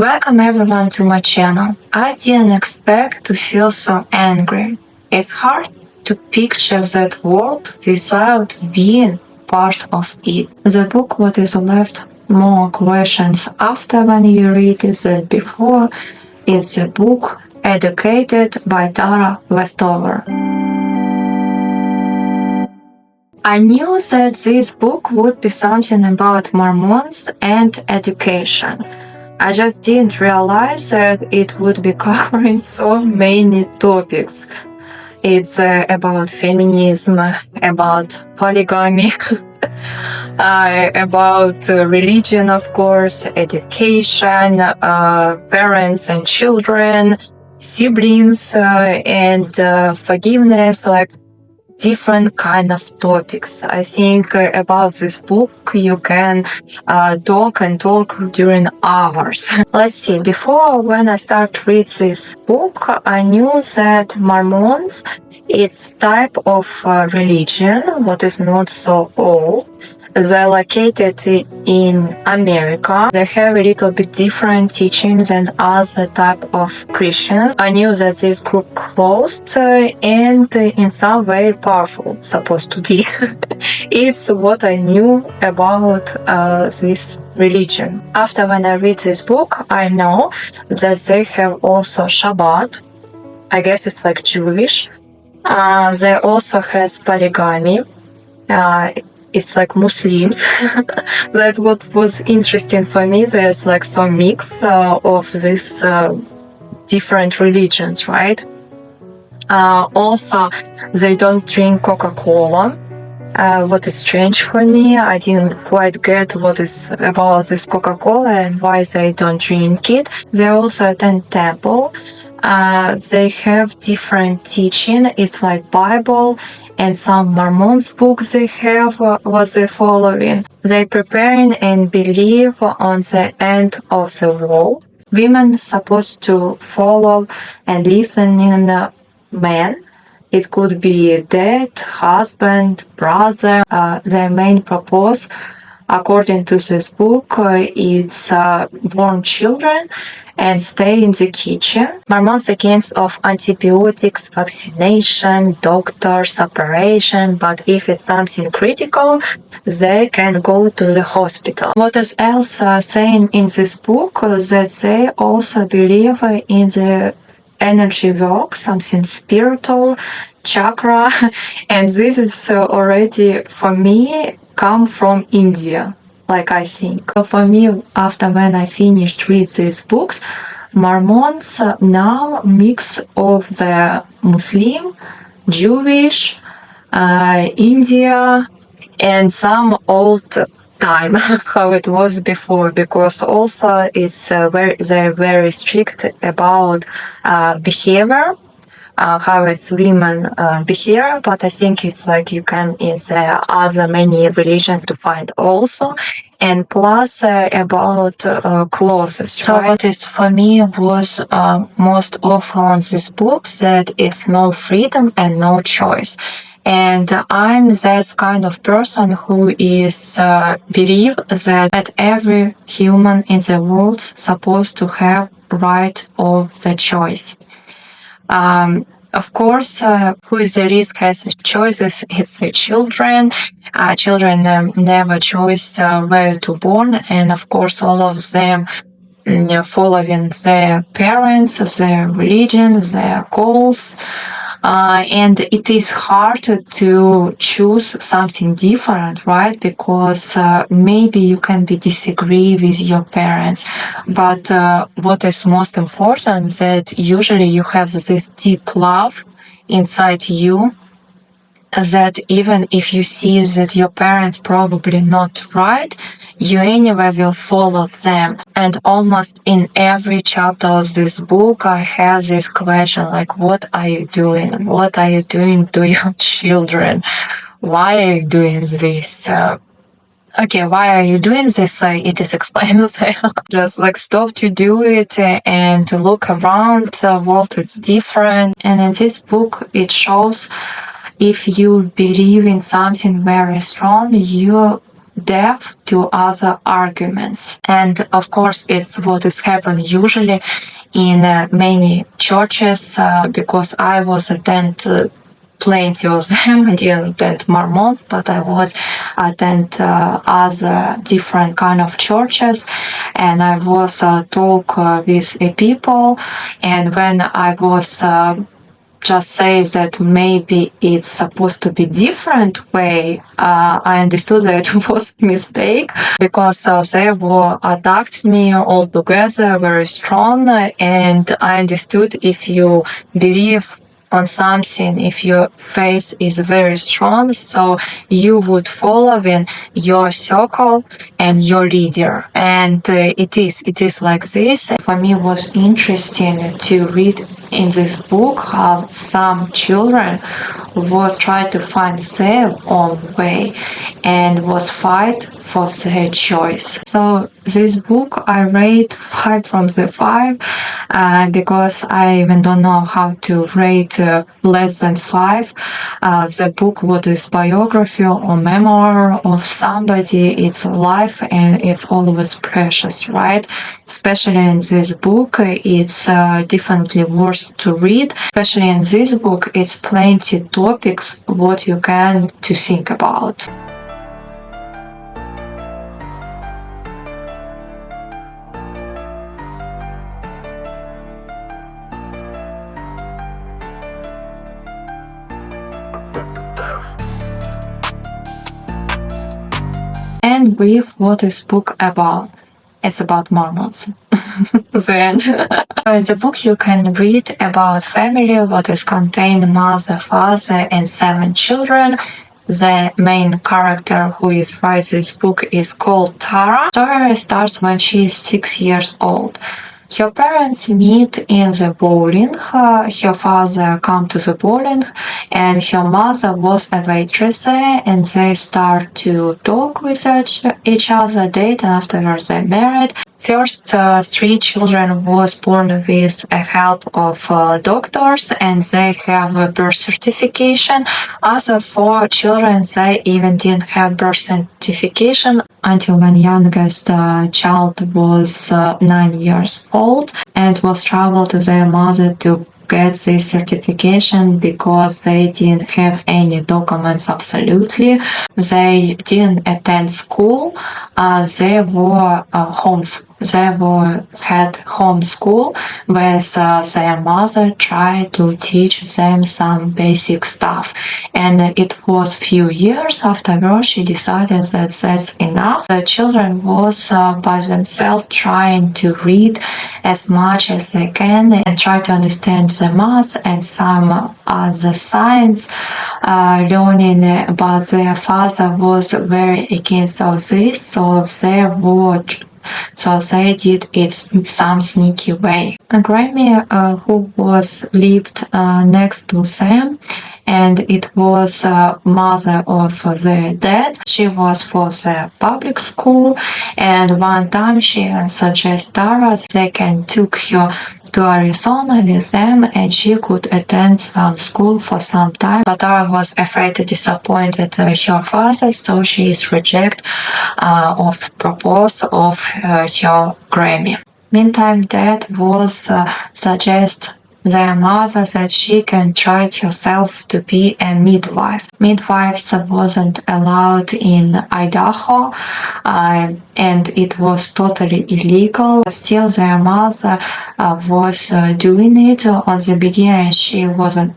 Welcome everyone to my channel. I didn't expect to feel so angry. It's hard to picture that world without being part of it. The book What is left more questions after when you read it than before is the book Educated by Tara Westover. I knew that this book would be something about Mormons and education. I just didn't realize that it would be covering so many topics. It's about feminism, about polygamy, about religion, of course, education, parents and children, siblings, and forgiveness, like different kind of topics. I think about this book you can talk during hours. Let's see, before when I start read this book, I knew that Mormons, it's type of religion what is not so old. They're located in America. They have a little bit different teachings than other type of Christians. I knew that this group closed and in some way powerful, supposed to be. It's what I knew about this religion. After when I read this book, I know that they have also Shabbat. I guess it's like Jewish. They also has polygamy. It's like Muslims. That's what was interesting for me. There's like some mix of these different religions, right? Also, they don't drink Coca-Cola. What is strange for me, I didn't quite get what is about this Coca-Cola and why they don't drink it. They also attend temple. They have different teaching. It's like Bible and some Mormons books they have what they're following. They preparing and believe on the end of the world. Women supposed to follow and listen in the men. It could be dad, husband, brother. Their main purpose, according to this book, it's born children and stay in the kitchen. Mormons against of antibiotics, vaccination, doctors, operation, but if it's something critical, they can go to the hospital. What is else saying in this book that they also believe in the energy work, something spiritual, chakra, and this is already for me come from India. Like I think. For me, after when I finished read these books, Mormons now mix of the Muslim, Jewish, India, and some old time how it was before, because also it's they're very strict about behavior. How it's women behave, but I think it's like you can in the other many religions to find also, and plus about clothes. So right? What is for me was most awful on this book that it's no freedom and no choice. And I'm that kind of person who is believe that every human in the world supposed to have right of the choice. Of course, who is the risk has choices. It's the children. Children never choose where to born, and of course, all of them following their parents, their religion, their goals. And it is hard to choose something different, right? Because maybe you can be disagree with your parents, but what is most important that usually you have this deep love inside you, that even if you see that your parents probably not right, you anyway will follow them. And almost in every chapter of this book, I have this question like, what are you doing? What are you doing to your children? Why are you doing this? Okay, why are you doing this? It is explained. Just like stop to do it and look around. The world is different. And in this book, it shows if you believe in something very strong, you deaf to other arguments. And of course, it's what is happening usually in many churches, because I was attend plenty of them. I didn't attend Mormons, but I was attend other different kind of churches, and I was talk with people, and when I was just say that maybe it's supposed to be different way, I understood that it was a mistake, because they were attacked me altogether very strong, and I understood if you believe on something, if your faith is very strong, so you would follow in your circle and your leader. And it is like this. For me, it was interesting to read in this book how some children was trying to find their own way and was fight for their choice. So this book I rate 5 from the 5, because I even don't know how to rate less than 5. The book, what is biography or memoir of somebody, it's life, and it's always precious, right? Especially in this book, it's definitely worth to read. Especially in this book, it's plenty topics what you can to think about. And brief, what is book about? It's about Mormons. The end. In the book you can read about family, what is contained mother, father, and 7 children. The main character who is writes this book is called Tara. The story starts when she is 6 years old. Her parents meet in the bowling. Her father come to the bowling, and her mother was a waitress there, and they start to talk with each other, date, and afterwards they married. First 3 children was born with a help of doctors, and they have a birth certification. Other 4 children, they even didn't have birth certification until when youngest child was 9 years old, and was traveled to their mother to get this certification because they didn't have any documents absolutely. They didn't attend school. They were had homeschool with their mother tried to teach them some basic stuff. And it was few years afterwards she decided that that's enough. The children was by themselves trying to read as much as they can and try to understand the math and some other science learning, but their father was very against all this, so they did it in some sneaky way. And Grammy, who was lived next to them, and it was mother of the dad. She was for the public school, and one time she suggested Tara they can took her to Arizona with them, and she could attend some school for some time. But Tara was afraid to disappoint her father, so she is reject of proposal of her Grammy. Meantime, Dad was suggest their mother that she can try herself to be a midwife. Midwives wasn't allowed in Idaho, and it was totally illegal. Still, their mother was doing it. On the beginning, she wasn't.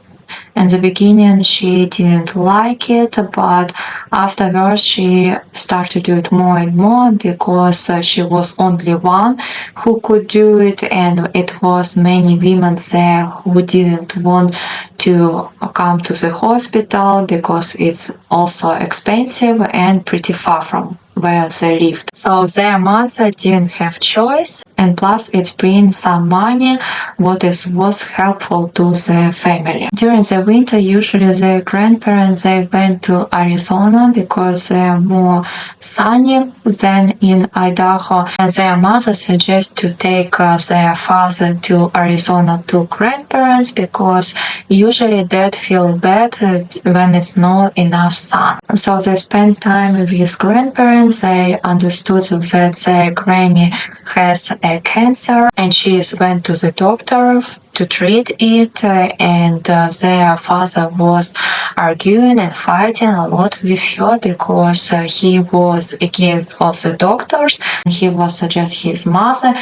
In the beginning, she didn't like it, but afterwards she started to do it more and more because she was only one who could do it, and it was many women there who didn't want to come to the hospital because it's also expensive and pretty far from where they lived. So their mother didn't have choice, and plus it brings some money, was helpful to the family. During the winter, usually the grandparents, they went to Arizona because they are more sunny than in Idaho, and their mother suggests to take their father to Arizona to grandparents because usually dad feel bad when it's not enough sun. So they spent time with grandparents. They understood that their granny has a cancer and she went to the doctor to treat it, and their father was arguing and fighting a lot with her because he was against of the doctors. He was suggest his mother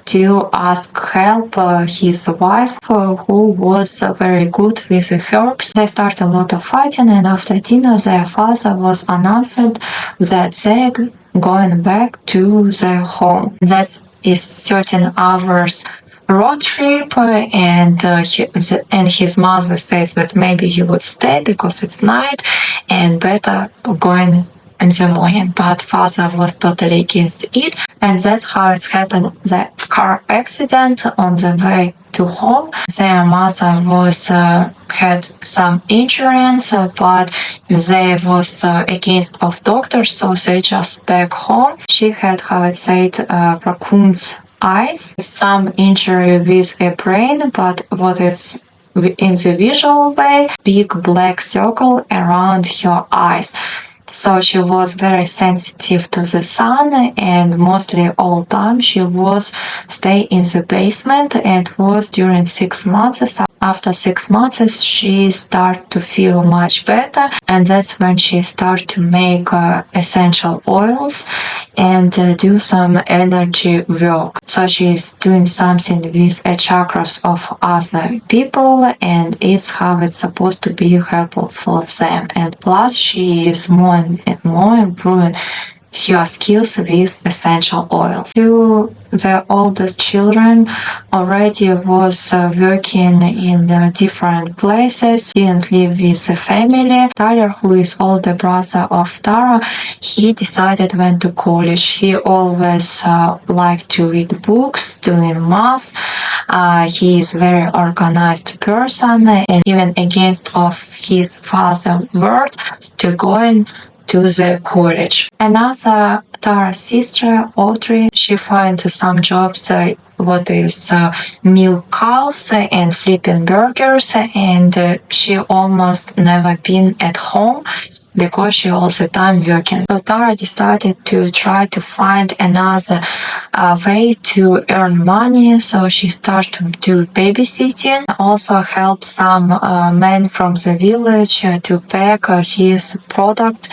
to ask help his wife, who was very good with the herbs. They started a lot of fighting, and after dinner their father was announced that they're going back to their home. That is 13 hours road trip, and his mother says that maybe he would stay because it's night and better going in the morning, but father was totally against it, and that's how it happened. The car accident on the way to home. Their mother was had some insurance, but they was against of doctors, so they just back home. She had, how it said, raccoon's eyes, some injury with her brain, but what is in the visual way, big black circle around her eyes. So she was very sensitive to the sun, and mostly all time she was stay in the basement, and was during 6 months. After 6 months, she started to feel much better, and that's when she started to make essential oils and do some energy work. So she's doing something with the chakras of other people, and it's how it's supposed to be helpful for them. And plus, she is more and more improving her skills with essential oils. To the oldest children already was working in different places, didn't live with the family. Tyler, who is older brother of Tara, he decided went to college. He always liked to read books, doing math. He is very organized person, and even against of his father's word to go to the college. Another Tara's sister, Audrey, she finds some jobs what is milk cows and flipping burgers, and she almost never been at home because she all the time working. So Tara decided to try to find another way to earn money. So she started to do babysitting, also help some men from the village to pack his product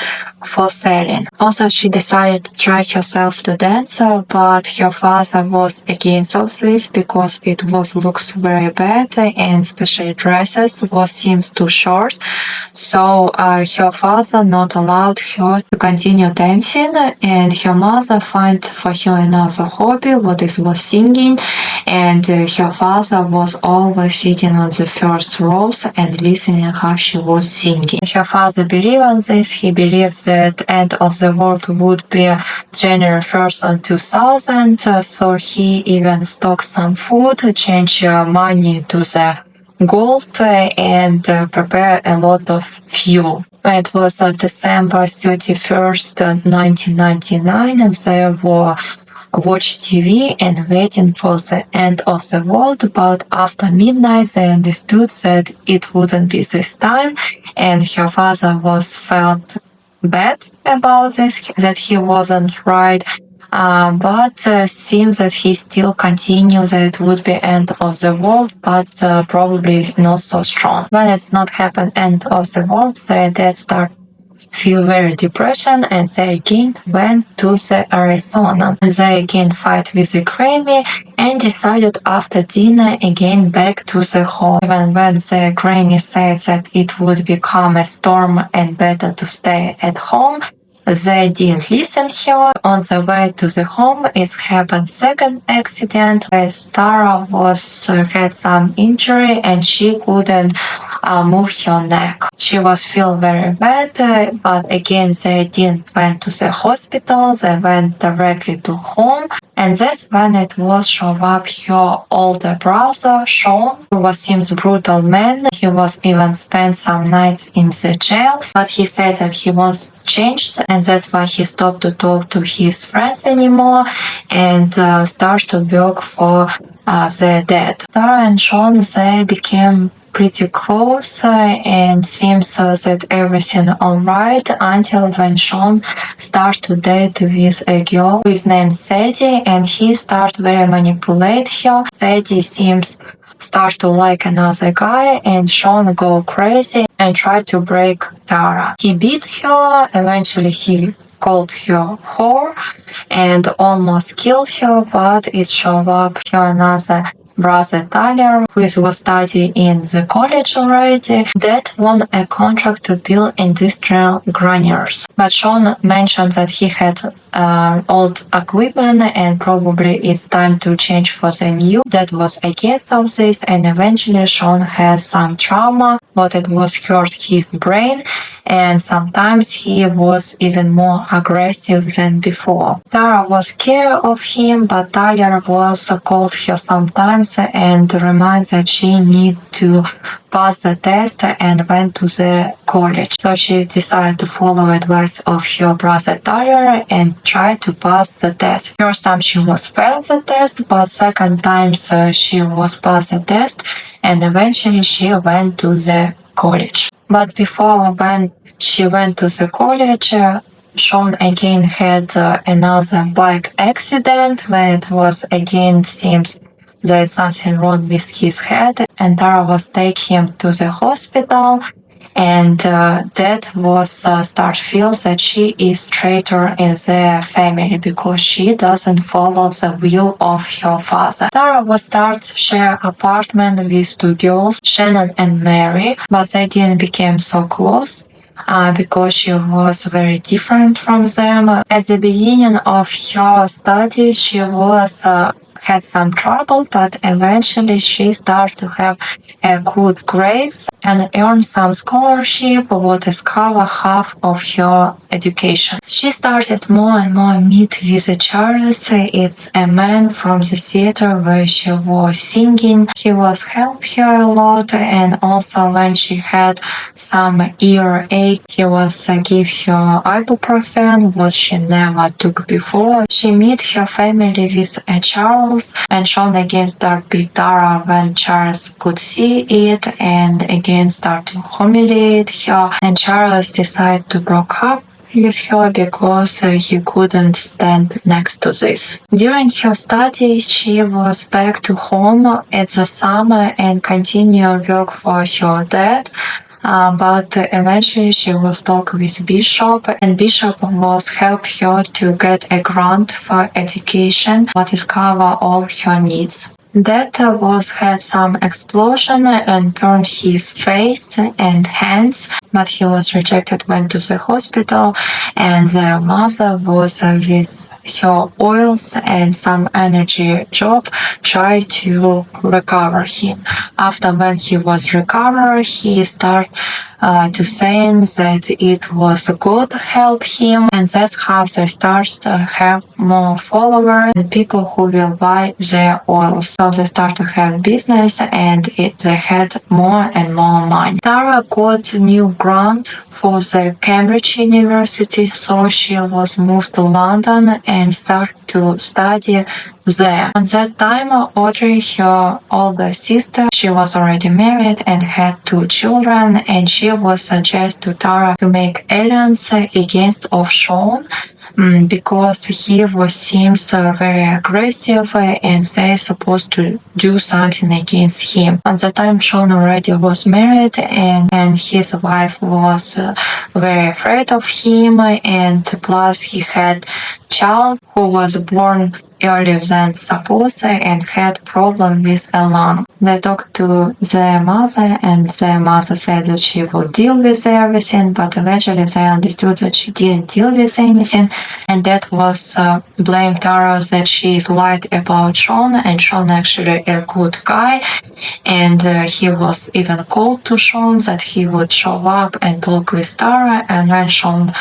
for selling. Also, she decided to try herself to dance, but her father was against all this because it looks very bad, and especially dresses seems too short. So her father not allowed her to continue dancing, and her mother find for her another hobby, was singing, and her father was always sitting on the first rows and listening how she was singing. Her father believed on this. He believed that end of the world would be January 1st on 2000, so he even stocked some food, changed money to the gold, and prepare a lot of fuel. It was December 31st, 1999, and they were watch TV and waiting for the end of the world, but after midnight they understood that it wouldn't be this time, and her father felt bad about this, that he wasn't right. But seems that he still continues that it would be end of the world, but probably not so strong. When it's not happened end of the world, the dad start feel very depression, and they again went to the Arizona. They again fight with the Grammy and decided after dinner again back to the home. Even when the Grammy said that it would become a storm and better to stay at home, they didn't listen her. On the way to the home, it happened second accident where Tara had some injury and she couldn't move her neck. She was feel very bad, but again they didn't went to the hospital. They went directly to home. And that's when it was show up her older brother, Sean, who was seems brutal man. He was even spent some nights in the jail, but he said that he was changed, and that's why he stopped to talk to his friends anymore and started to work for the dead. Tara and Sean, they became pretty close and seems that everything alright until when Sean started to date with a girl who is named Sadie, and he started very manipulate her. Sadie seems start to like another guy, and Sean go crazy and try to break Tara. He beat her, eventually he called her whore and almost killed her, but it showed up her another brother Tyler, who was studying in the college already, that won a contract to build industrial granaries. But Sean mentioned that he had old equipment and probably it's time to change for the new. That was against all this, and eventually Sean has some trauma, but it was hurt his brain, and sometimes he was even more aggressive than before. Tara was scared of him, but Tyler was called her sometimes and reminds that she need to pass the test and went to the college. So she decided to follow advice of her brother Tyler and try to pass the test. First time she was failed the test, but second time she was passed the test, and eventually she went to the college. But before when she went to the college, Sean again had another bike accident where it was again seems there's something wrong with his head, and Tara was taking him to the hospital, and that was start feel that she is traitor in their family because she doesn't follow the will of her father. Tara was start share apartment with two girls, Shannon and Mary, but they didn't become so close. Because she was very different from them. At the beginning of her study, she was had some trouble, but eventually she started to have a good grades and earn some scholarship, what is cover half of her education. She started more and more meet with Charles. It's a man from the theater where she was singing. He was help her a lot, and also when she had some earache, he was give her ibuprofen, what she never took before. She meet her family with Charles, and Sean again started beat Tara when Charles could see it, and again started to humiliate her, and Charles decided to break up with her because he couldn't stand next to this. During her study, she was back to home at the summer and continued work for her dad. But eventually she was talk with Bishop, and Bishop was help her to get a grant for education, what is cover all her needs. That was had some explosion and burned his face and hands, but he was rejected, went to the hospital, and their mother was with her oils and some energy job try to recover him. After when he was recovered, he started to saying that it was God help him, and that's how they start to have more followers and people who will buy their oil. So they start to have business, and they had more and more money. Tara got a new grant for the Cambridge University, so she was moved to London and started to study there. At that time, Audrey, her older sister, she was already married and had 2 children, and she was suggested to Tara to make alliance against of Sean because he seems very aggressive and they're supposed to do something against him. At the time, Sean already was married, and his wife was very afraid of him, and plus he had child who was born earlier than supposed and had problem with a lung. They talked to their mother and their mother said that she would deal with everything, but eventually they understood that she didn't deal with anything, and that was blame Tara that she lied about Sean, and Sean actually a good guy, and he was even called to Sean that he would show up and talk with Tara, and when Sean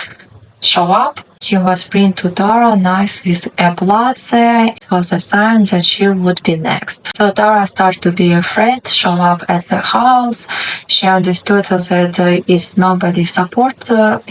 show up, he was bring to Tara a knife with a blood there. It was a sign that she would be next. So Tara started to be afraid, show up at the house. She understood that if nobody support her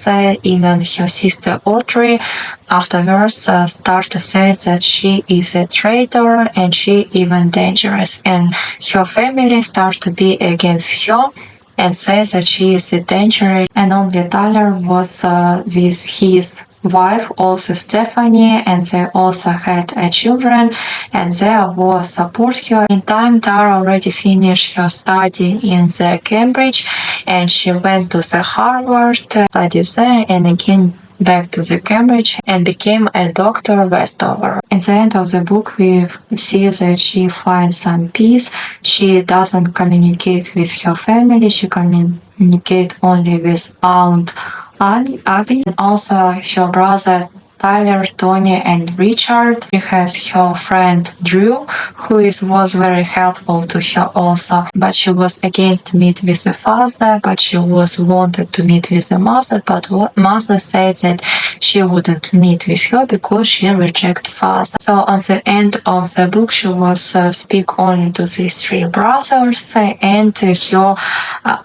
there, even her sister Audrey, afterwards start to say that she is a traitor and she even dangerous. And her family starts to be against her and says that she is dangerous, and only Tyler was with his wife, also Stephanie, and they also had children, and they will support her. In time, Tara already finished her study in the Cambridge, and she went to the Harvard, studied there, and again back to the Cambridge and became a Dr. Westover. At the end of the book, we see that she finds some peace. She doesn't communicate with her family. She communicates only with Aunt Aggie, and also her brother Tyler, Tony, and Richard. She has her friend Drew, who was very helpful to her also, but she was against meet with the father, but she was wanted to meet with the mother, but mother said that she wouldn't meet with her because she rejected father. So on the end of the book, she was speak only to these three brothers and her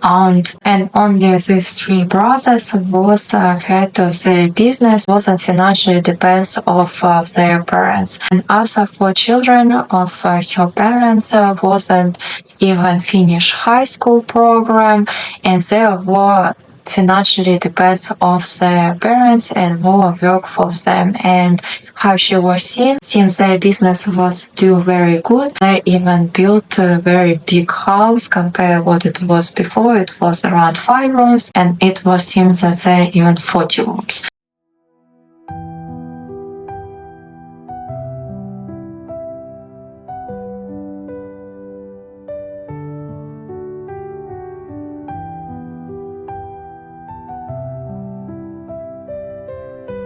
aunt, and only these three brothers was head of the business, wasn't financially depends of their parents. And also for children of her parents wasn't even finish high school program, and they were financially depends of their parents and more work for them. And how she was seen, since their business was do very good, they even built a very big house compared what it was before. It was around 5 rooms, and it was seems that they even 40 rooms.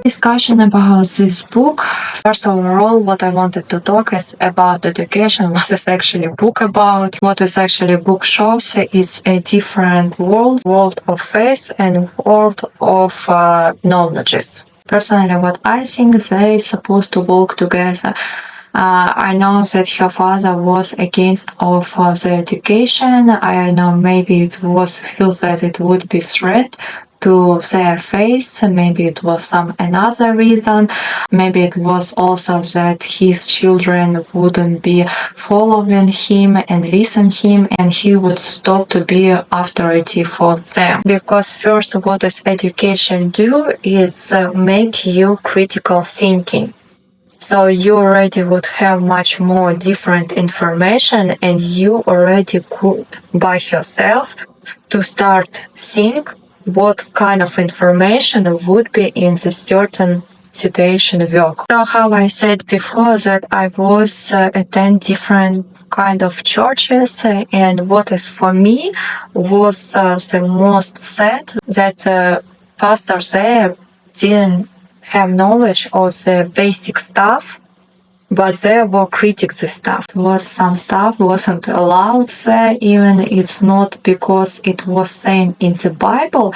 Discussion about this book. First, overall, what I wanted to talk is about education. What is actually book about? What is actually book shows? It's a different world of faith and world of knowledges. Personally, what I think they supposed to work together. I know that her father was against of the education. I know maybe it was feels that it would be threat to their faith. Maybe it was some another reason. Maybe it was also that his children wouldn't be following him and listen him, and he would stop to be authority for them. Because first, what does education do is make you critical thinking. So you already would have much more different information, and you already could by yourself to start think what kind of information would be in the certain situation work. So how I said before that I was attend different kind of churches, and what is for me was the most sad that pastors there didn't have knowledge of the basic stuff, but they were critics the stuff. Was some stuff wasn't allowed there, even it's not because it was saying in the Bible,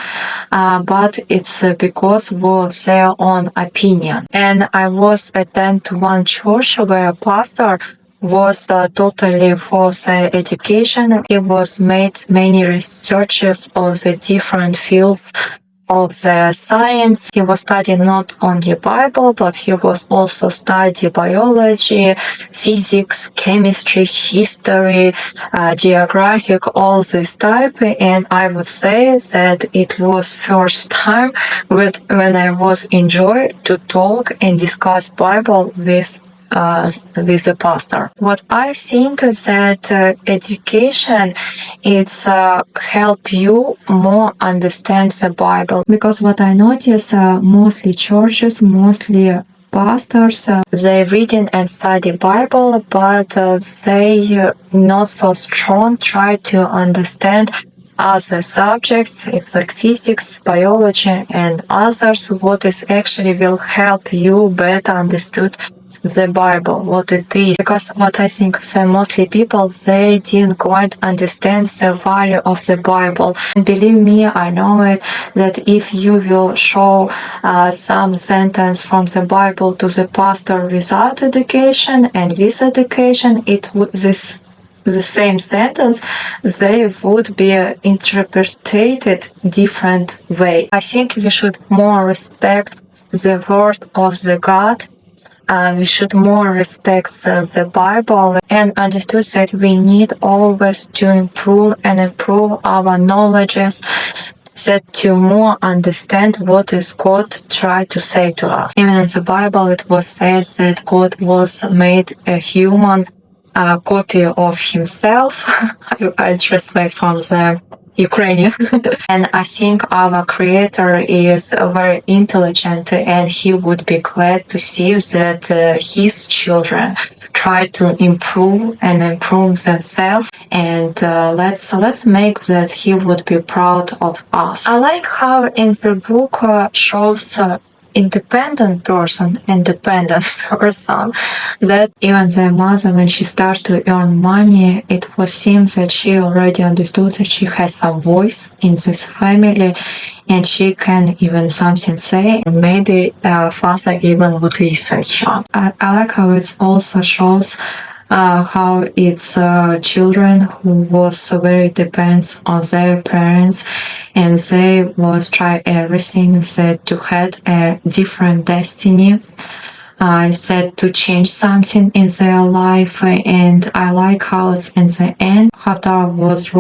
but it's because was their own opinion. And I was attend to one church where a pastor was totally for the education. He was made many researches of the different fields of the science. He was studying not only Bible, but he was also studying biology, physics, chemistry, history, geographic, all this type. And I would say that it was first time when I was enjoy to talk and discuss Bible with a pastor. What I think is that education it's help you more understand the Bible, because what I notice mostly churches, mostly pastors, they reading and study Bible, but they not so strong try to understand other subjects. It's like physics, biology, and others. What is actually will help you better understood the Bible, what it is. Because what I think that mostly people, they didn't quite understand the value of the Bible. And believe me, I know it, that if you will show some sentence from the Bible to the pastor without education and with education, it would the same sentence, they would be interpreted different way. I think we should more respect the word of the God. We should more respect the Bible and understood that we need always to improve our knowledges, that to more understand what is God try to say to us. Even in the Bible, it was said that God was made a human copy of himself. I translate from the Ukrainian. And I think our creator is very intelligent, and he would be glad to see that his children try to improve themselves, and let's make that he would be proud of us. I like how in the book shows independent person, that even the mother, when she started to earn money, it was seems that she already understood that she has some voice in this family, and she can even something say, and maybe father even would listen her. I like how it also shows how it's children who was very depends on their parents, and they was try everything that to had a different destiny, said to change something in their life. And I like how it's in the end how Tara was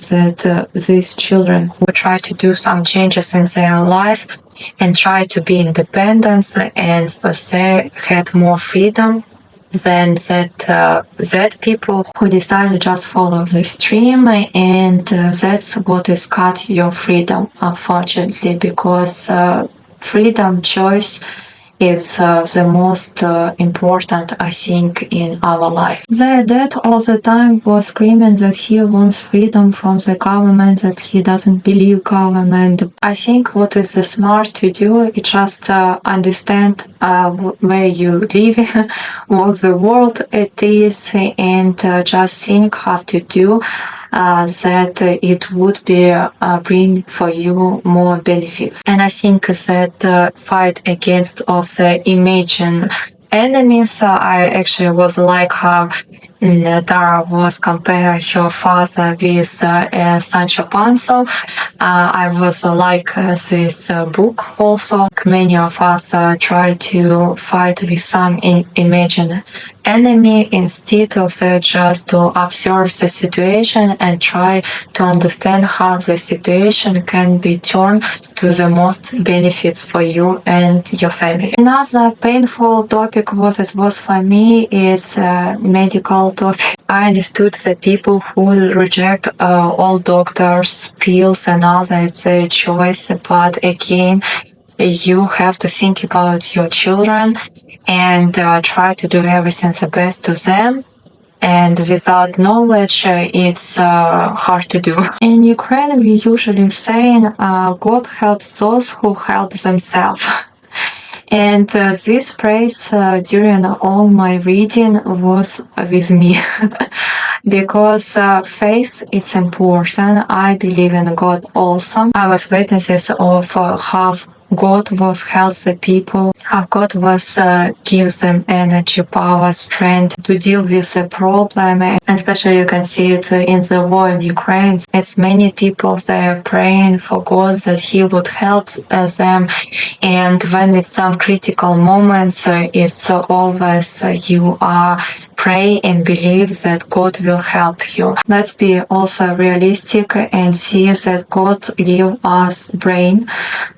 that these children who try to do some changes in their life and try to be independent, and they had more freedom than that people who decide to just follow the stream, and that's what is cut your freedom, unfortunately, because freedom choice is the most important, I think, in our life. Their dad all the time was screaming that he wants freedom from the government, that he doesn't believe government. I think what is smart to do is just understand where you live, what the world it is, and just think how to do that it would be bring for you more benefits. And I think that fight against of the imagined enemies, I actually was like how Tara was compare her father with Sancho Panza. I was like this book also. Many of us try to fight with some imagined enemy instead of just to observe the situation and try to understand how the situation can be turned to the most benefits for you and your family. Another painful topic what it was for me is medical topic. I understood that people who reject all doctors, pills and other, it's their choice, but again, you have to think about your children and try to do everything the best to them. And without knowledge, it's hard to do. In Ukraine, we usually saying, God helps those who help themselves. And this phrase during all my reading was with me. Because faith is important. I believe in God also. I was witnesses of how God was help the people, how God was gives them energy, power, strength to deal with the problem. And especially you can see it in the war in Ukraine. It's many people they are praying for God that He would help them. And when it's some critical moments, it's always you are pray and believe that God will help you. Let's be also realistic and see that God give us brain,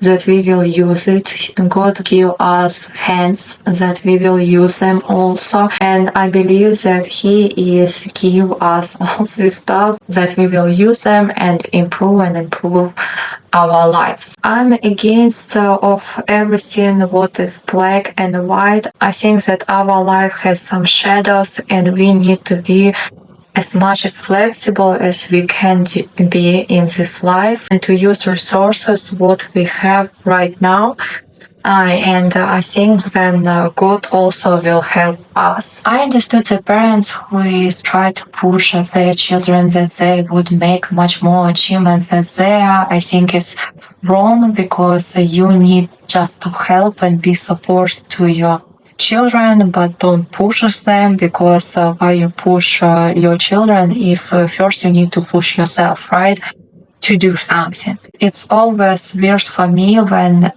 that we will use it. God give us hands, that we will use them also. And I believe that He is give us all this stuff, that we will use them and improve our lives. I'm against of everything what is black and white. I think that our life has some shadows and we need to be as much as flexible as we can be in this life and to use resources what we have right now. And I think then God also will help us. I understood the parents who is try to push their children that they would make much more achievements than they are. I think it's wrong because you need just to help and be support to your children, but don't push them because why you push your children if first you need to push yourself, right? To do something. It's always weird for me when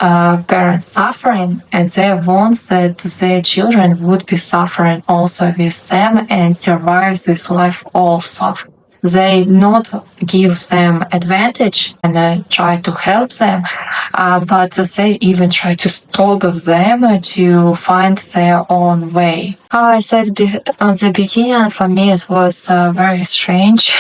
parents suffering and they want that their children would be suffering also with them and survive this life also. They not give them advantage and try to help them, but they even try to stop them to find their own way. How I said on the beginning, for me it was very strange,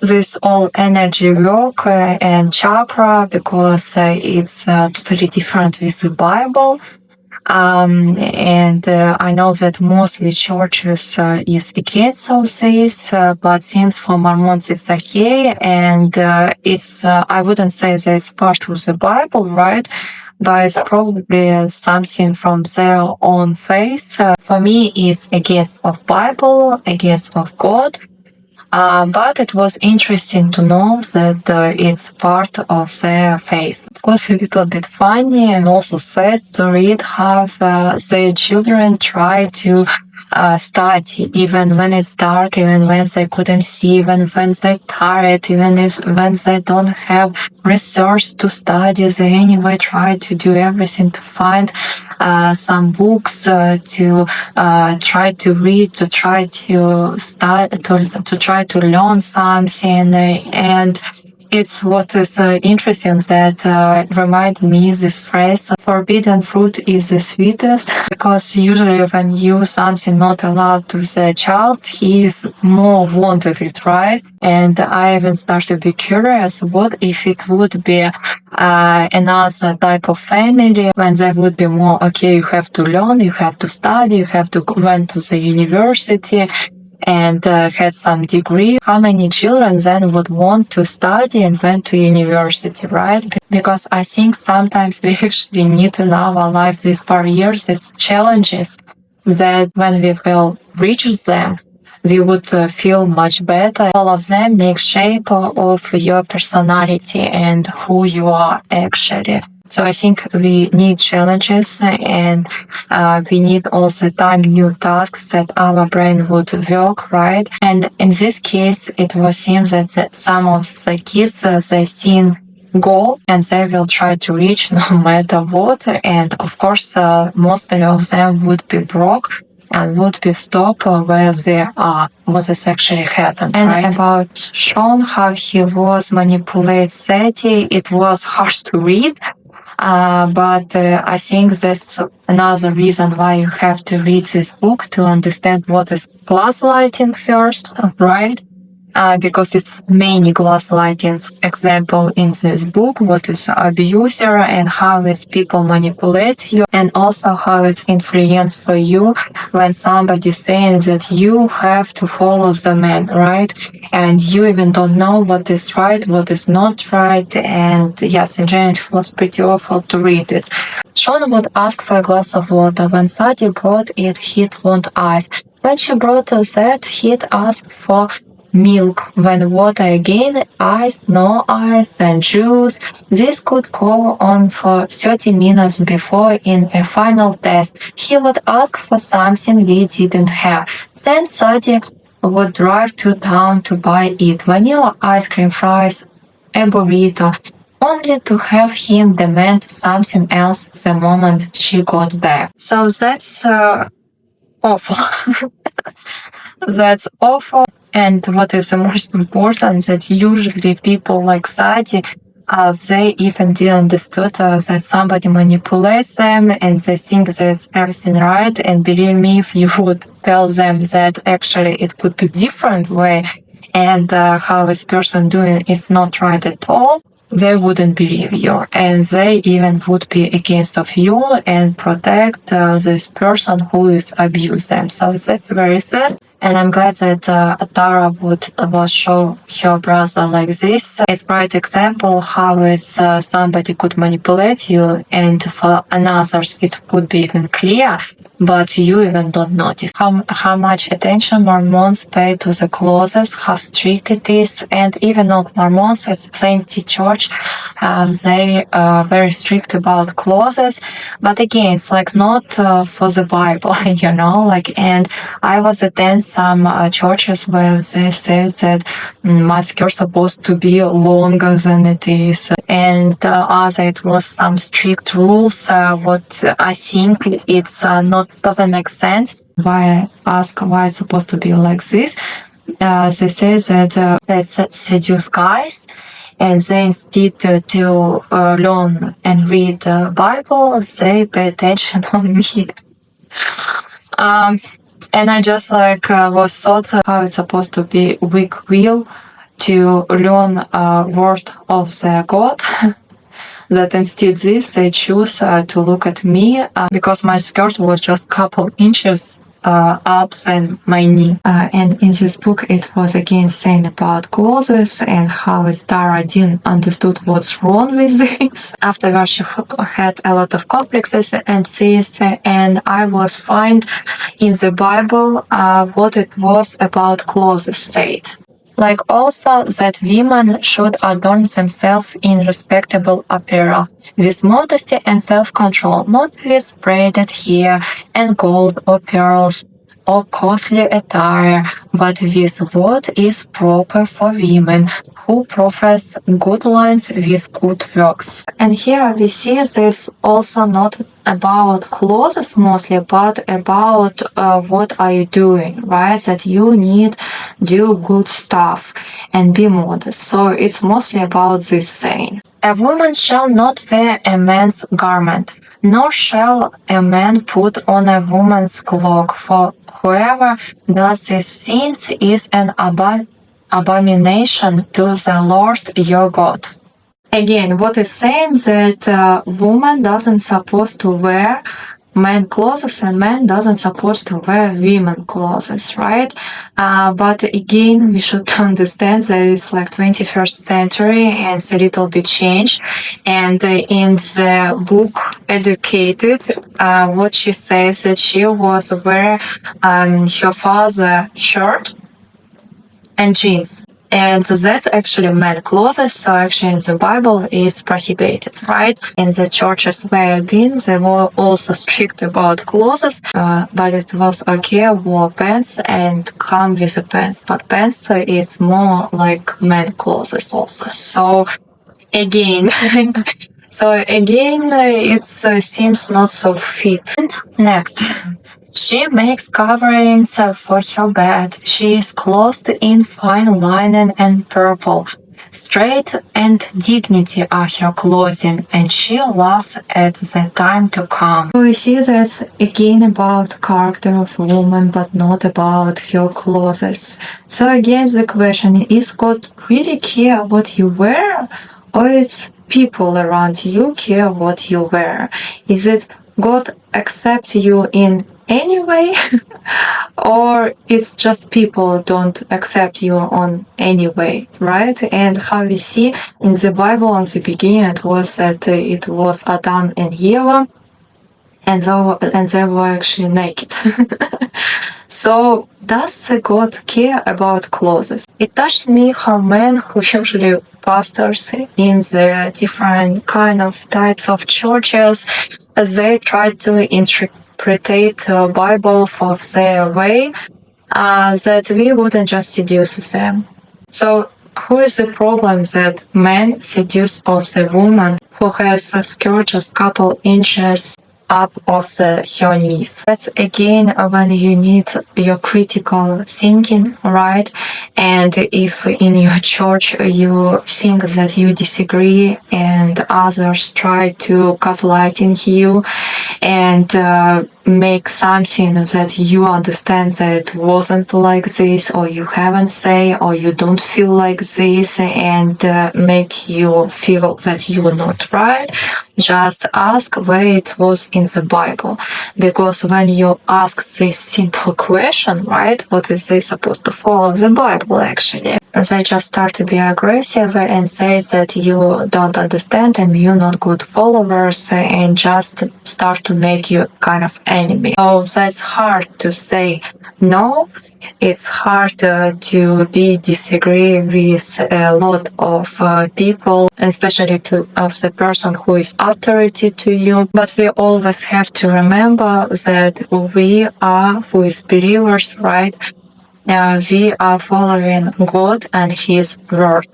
this all energy work and chakra, because it's totally different with the Bible. And I know that mostly churches is against all this, but seems for Mormons it's okay. And it's I wouldn't say that it's part of the Bible, right? But it's probably something from their own faith. For me, it's against of Bible, against of God. But it was interesting to know that it's part of their faith. It was a little bit funny and also sad to read how their children try to study, even when it's dark, even when they couldn't see, even when they're tired, even when they don't have resource to study, they anyway try to do everything to find some books to try to read, to try to start, to try to learn something. And it's what is interesting that remind me this phrase, forbidden fruit is the sweetest, because usually when you something not allowed to the child, he is more wanted it, right? And I even started to be curious, what if it would be another type of family when there would be more, okay, you have to learn, you have to study, you have to went to the university, and had some degree, how many children then would want to study and went to university, right? Because I think sometimes we actually need in our life these barriers, these challenges, that when we will reach them, we would feel much better. All of them make shape of your personality and who you are actually. So I think we need challenges and we need also time new tasks that our brain would work, right? And in this case, it was seems that some of the kids, they seen goal and they will try to reach no matter what. And of course, most of them would be broke and would be stopped where they are, what has actually happened. And right? About Sean, how he was manipulated Sadie, it was harsh to read. But I think that's another reason why you have to read this book to understand what is gaslighting first, right? Because it's many gaslighting example in this book, what is abuser and how is people manipulate you, and also how it's influence for you when somebody saying that you have to follow the man, right? And you even don't know what is right, what is not right. And yes, in general, it was pretty awful to read it. Sean would ask for a glass of water. When Sadie brought it, he'd want ice. When she brought that, he'd ask for milk. When water again, ice, no ice, then juice. This could go on for 30 minutes before in a final test he would ask for something we didn't have. Then Sadie would drive to town to buy it. Vanilla ice cream, fries, a burrito, only to have him demand something else the moment she got back. So that's awful. That's awful. And what is the most important, that usually people like Sadie, they even didn't understood that somebody manipulates them and they think that's everything right. And believe me, if you would tell them that actually it could be different way and how this person doing is not right at all, they wouldn't believe you, and they even would be against of you and protect this person who is abused them. So that's very sad. And I'm glad that Tara was show her brother like this. It's a bright example how it's somebody could manipulate you, and for others it could be even clear, but you even don't notice how much attention Mormons pay to the clothes, how strict it is, and even not Mormons, it's plenty church. They are very strict about clothes, but again, it's like not for the Bible, and I was attend some churches where they say that my skirt supposed to be longer than it is, and other it was some strict rules. What I think it's not doesn't make sense. Why I ask why it's supposed to be like this? They say that they seduce guys, and they instead to learn and read the Bible, they pay attention on me. And I just was thought how it's supposed to be weak will to learn word of the God. That instead they choose to look at me because my skirt was just couple inches up than my knee. And in this book it was again saying about clothes and how Tara didn't understood what's wrong with this. Afterwards she had a lot of complexes and this, and I was find in the Bible what it was about clothes said. Like also that women should adorn themselves in respectable apparel, with modesty and self-control, not with braided hair and gold or pearls or costly attire, but with what is proper for women who profess good lines with good works. And here we see that it's also not about clothes mostly, but about what are you doing, right? That you need do good stuff and be modest. So it's mostly about this saying. A woman shall not wear a man's garment, nor shall a man put on a woman's cloak, for whoever does these things is an abomination to the Lord your God. Again, what is saying that woman doesn't supposed to wear men clothes and man doesn't supposed to wear women clothes, right? But again, we should understand that it's like 21st century and it's a little bit changed. And in the book Educated, what she says that she was wearing her father's shirt and jeans. And that's actually men clothes, so actually in the Bible it's prohibited, right? In the churches where I've been, they were also strict about clothes, but it was okay wear pants and come with the pants. But pants is more like men clothes also. So again, it seems not so fit. Next. She makes coverings for her bed. She is clothed in fine linen and purple. Straight and dignity are her clothing, and she laughs at the time to come. We see that again about character of a woman, but not about her clothes. So again, the question is: God really care what you wear, or it's people around you care what you wear? Is it God accept you in any way or it's just people don't accept you on any way, right? And how we see in the Bible in the beginning it was that it was Adam and Eve and they were actually naked. So does the God care about clothes? It touched me how men who usually pastors in the different kind of types of churches, they try to interpret the Bible for their way, that we wouldn't just seduce them. So who is the problem that men seduce of the woman who has a skirt just couple inches up of her knees? That's again when you need your critical thinking, right? And if in your church you think that you disagree and others try to gaslighting you and make something that you understand that it wasn't like this, or you haven't say, or you don't feel like this, and make you feel that you were not right, just ask where it was in the Bible. Because when you ask this simple question, right, what is this supposed to follow the Bible actually? They just start to be aggressive and say that you don't understand and you're not good followers, and just start to make you kind of enemy. So that's hard to say no. It's hard to be disagree with a lot of people, especially of the person who is authority to you. But we always have to remember that we are, who is believers, right? We are following God and His word,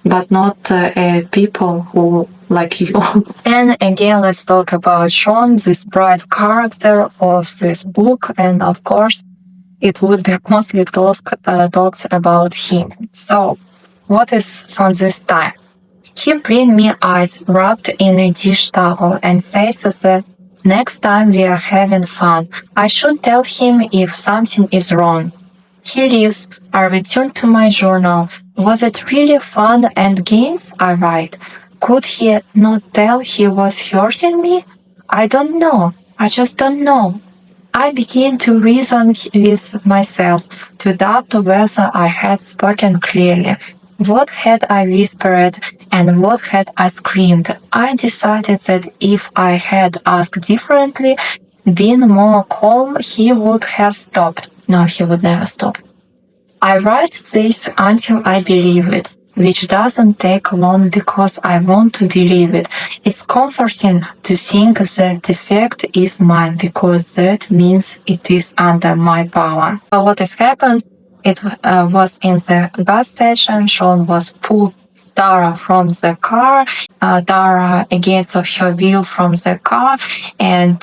but not people who like you. And again, let's talk about Sean, this bright character of this book, and of course, it would be mostly talks about him. So, what is from this time? He bring me ice wrapped in a dish towel and says that next time we are having fun, I should tell him if something is wrong. He leaves. I return to my journal. Was it really fun and games? I write. Could he not tell he was hurting me? I don't know. I just don't know. I begin to reason with myself, to doubt whether I had spoken clearly. What had I whispered and what had I screamed? I decided that if I had asked differently, been more calm, he would have stopped. No, he would never stop. I write this until I believe it, which doesn't take long because I want to believe it. It's comforting to think that the fact is mine because that means it is under my power. But what has happened, it was in the gas station. Sean was pulled Tara from the car. Tara against her will from the car and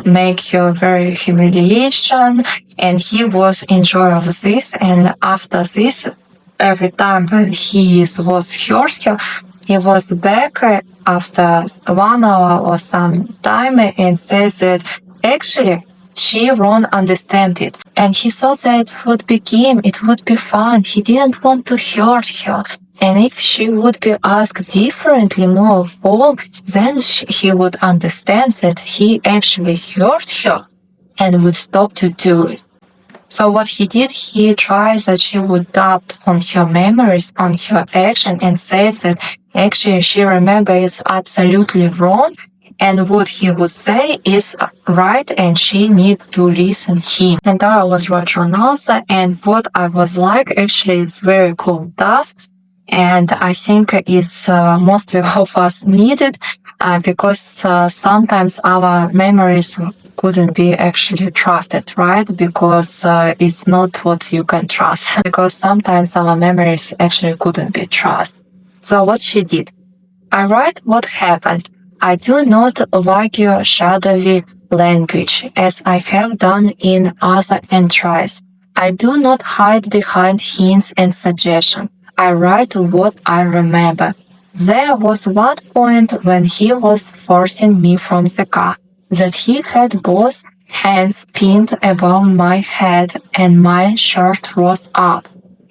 make her very humiliation. And he was enjoy of this. And after this, every time when he was hurt her, he was back after 1 hour or some time and says that actually she won't understand it. And he thought that it would be game, it would be fun. He didn't want to hurt her. And if she would be asked differently, more full, then he would understand that he actually hurt her and would stop to do it. So what he did, he tried that she would doubt on her memories, on her action, and said that actually she remembers absolutely wrong, and what he would say is right, and she need to listen him. And Tara was wrote journals, and what I was like, actually, it's very cool task. And I think it's mostly of us needed because sometimes our memories couldn't be actually trusted, right? Because it's not what you can trust. Because sometimes our memories actually couldn't be trusted. So what she did, I write what happened. I do not like your shadowy language, as I have done in other entries. I do not hide behind hints and suggestions. I write what I remember. There was one point when he was forcing me from the car, that he had both hands pinned above my head and my shirt rose up.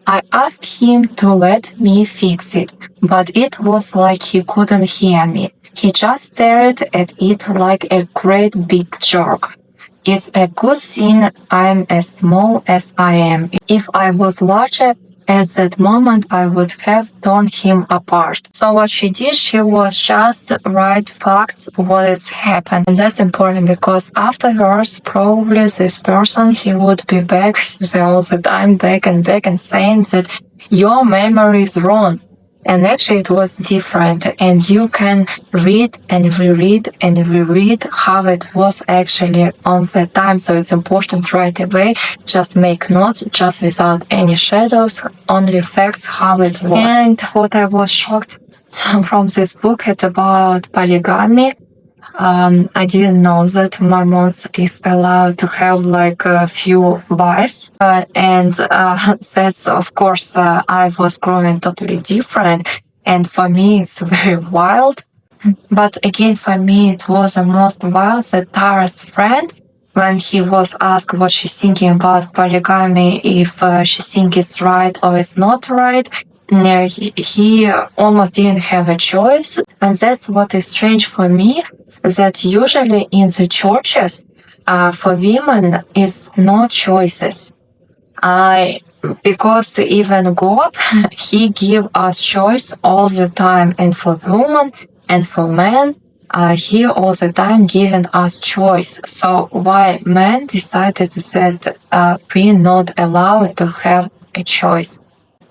I asked him to let me fix it, but it was like he couldn't hear me. He just stared at it like a great big jerk. It's a good thing I'm as small as I am. If I was larger, at that moment I would have torn him apart. So what she did, she was just write facts what has happened. And that's important because afterwards probably this person, he would be back all the time, back and saying that your memory is wrong. And actually it was different, and you can read and reread and reread how it was actually on the time. So it's important right away, just make notes, just without any shadows, only facts how it was. And what I was shocked from this book is about polygamy. I didn't know that Mormons is allowed to have like a few wives, and that's of course I was growing totally different, and for me it's very wild. But again, for me it was the most wild that Tara's friend when he was asked what she's thinking about polygamy, if she thinks it's right or it's not right, he almost didn't have a choice. And that's what is strange for me, that usually in the churches, for women, it's no choices. Because even God, He give us choice all the time, and for women and for men, He all the time giving us choice. So why men decided that we not allowed to have a choice?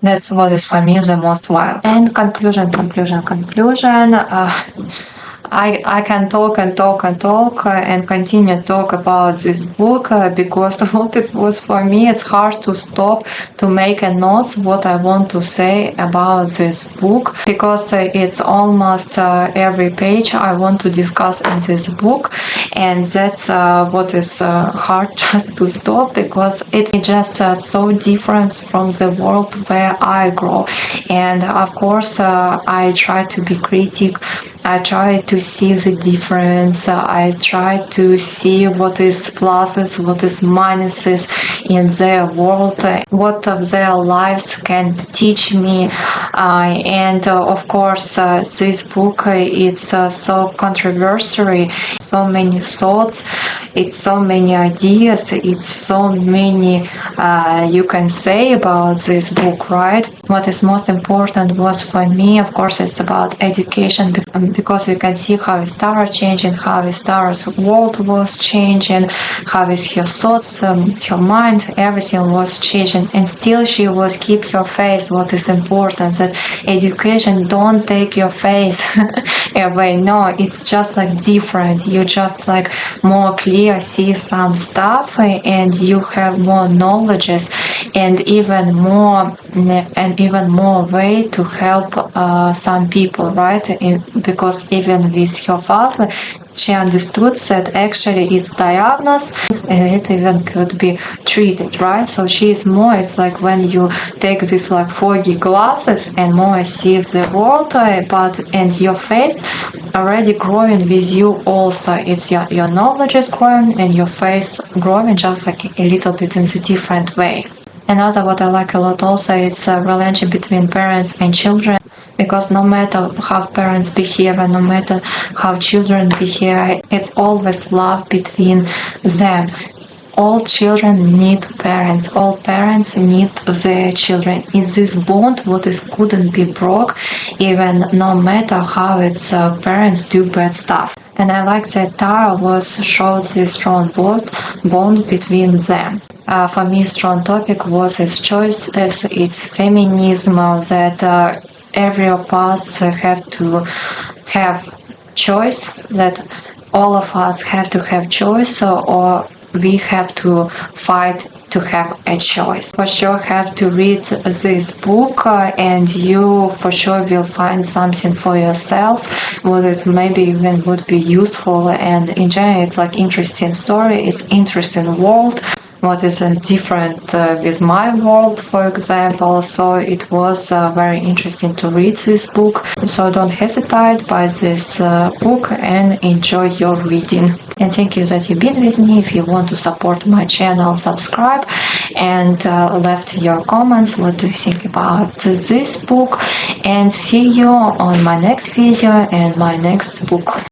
That's what is for me the most wild. And conclusion. I can talk and continue talk about this book because what it was for me, it's hard to stop to make a notes what I want to say about this book, because it's almost every page I want to discuss in this book, and that's what is hard just to stop, because it's just so different from the world where I grow. And of course I try to be critic, I try to see the difference, I try to see what is pluses, what is minuses in their world, what of their lives can teach me. And of course this book, it's so controversial, so many thoughts, it's so many ideas, it's so many you can say about this book, right? What is most important was for me, of course, it's about education, because you can see how is Tara changing, how is Tara's world was changing, how is her thoughts, her mind, everything was changing, and still she was keep her face. What is important, that education don't take your face away. No, it's just like different. You just like more clear see some stuff, and you have more knowledges, and even more way to help some people, right? Because even with her father, she understood that actually it's diagnosed and it even could be treated, right? So she is more, it's like when you take this like foggy glasses and more see the world, and your face already growing with you also. It's your knowledge is growing and your face growing just like a little bit in a different way. Another what I like a lot also, it's a relationship between parents and children, because no matter how parents behave and no matter how children behave, it's always love between them. All children need parents, all parents need their children. It's this bond what is couldn't be broke, even no matter how its parents do bad stuff. And I like that Tara was showed this strong bond between them. For me, strong topic was its choice, its feminism, that every of us have to have choice, that all of us have to have choice, or we have to fight to have a choice. For sure have to read this book, and you for sure will find something for yourself, what it maybe even would be useful. And in general, it's like interesting story, it's interesting world, what is different with my world, for example. So it was very interesting to read this book. So don't hesitate, buy this book and enjoy your reading. And thank you that you've been with me. If you want to support my channel, subscribe and left your comments. What do you think about this book? And see you on my next video and my next book.